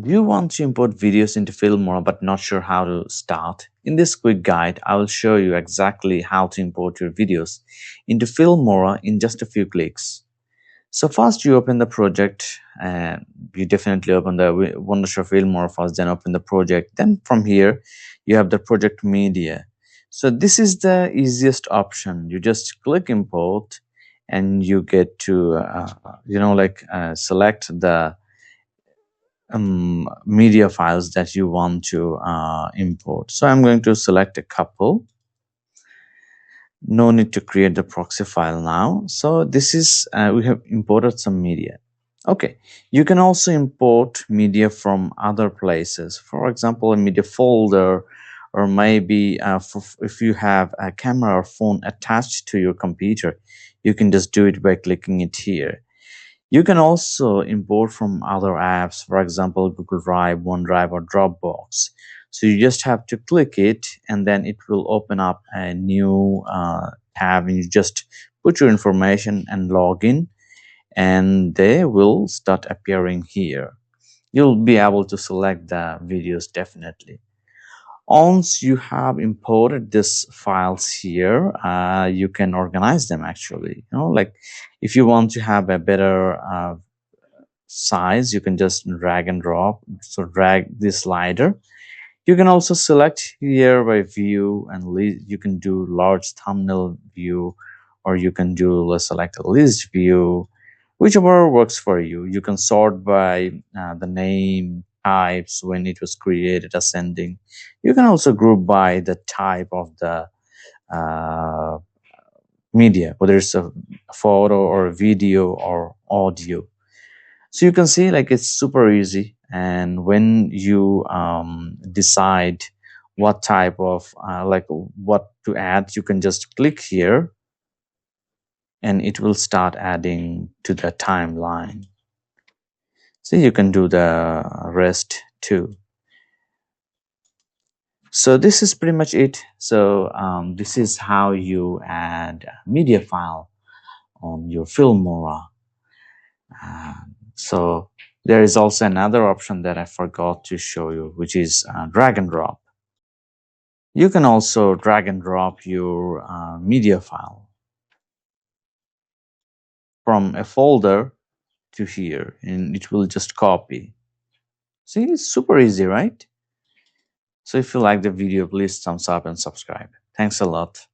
Do you want to import videos into Filmora but not sure how to start? In this quick guide, I will show you exactly how to import your videos into Filmora in just a few clicks. So first you open the project, and you definitely open the Wondershare Filmora first, then open the project. Then from here you have the project media. So this is the easiest option. You just click import and you get to select the media files that you want to import. So I'm going to select a couple. No need to create the proxy file now. So this is we have imported some media. Okay, you can also import media from other places, for example a media folder, or maybe if you have a camera or phone attached to your computer, you can just do it by clicking it here. You can also import from other apps, for example, Google Drive, OneDrive, or Dropbox. So you just have to click it, and then it will open up a new tab, and you just put your information and log in, and they will start appearing here. You'll be able to select the videos definitely. Once you have imported these files here, you can organize them actually. Like if you want to have a better size, you can just drag and drop. So drag this slider. You can also select here by view, and you can do large thumbnail view, or you can do let's select a list view, whichever works for you. You can sort by the name, types, when it was created, ascending. You can also group by the type of the uh, media, whether it's a photo or video or audio. So you can see like it's super easy, and when you decide what type of what to add, you can just click here and it will start adding to the timeline. So you can do the rest too. So this is pretty much it. So this is how you add a media file on your Filmora. So there is also another option that I forgot to show you, which is drag and drop. You can also drag and drop your media file from a folder to here, and it will just copy. See, it's super easy, right? So if you like the video, please thumbs up and subscribe. Thanks a lot.